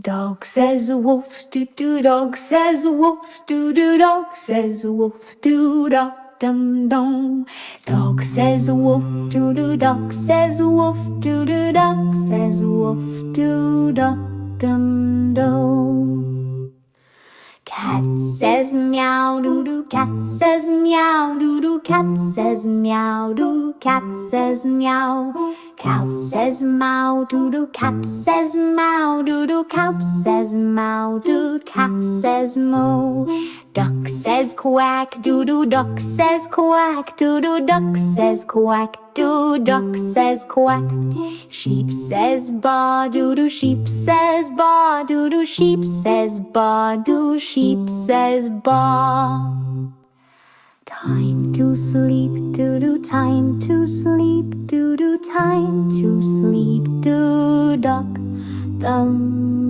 Dog says a wolf, doo doo. Dog says a wolf, doo doo. Dog says a wolf, doo dog dum dum. Dog says a wolf, doo doo. Dog says a wolf, doo doo. Dog says a wolf, doo dog dum dum. Cat says meow doo doo. Cat says meow doo doo. Cat says meow doo. Cat says meow. Cow says meow doo doo. Cat says meow doo doo. Cow says meow doo. Cat says moo. Duck says quack doo doo. Duck says quack doo doo. Duck says quack doo. Duck says quack. Sheep says ba doo doo. Sheep says ba doo doo. Sheep says ba doo. Sheep says ba. Time to sleep doo doo. Time to sleep doo doo. Time to sleep doo duck dum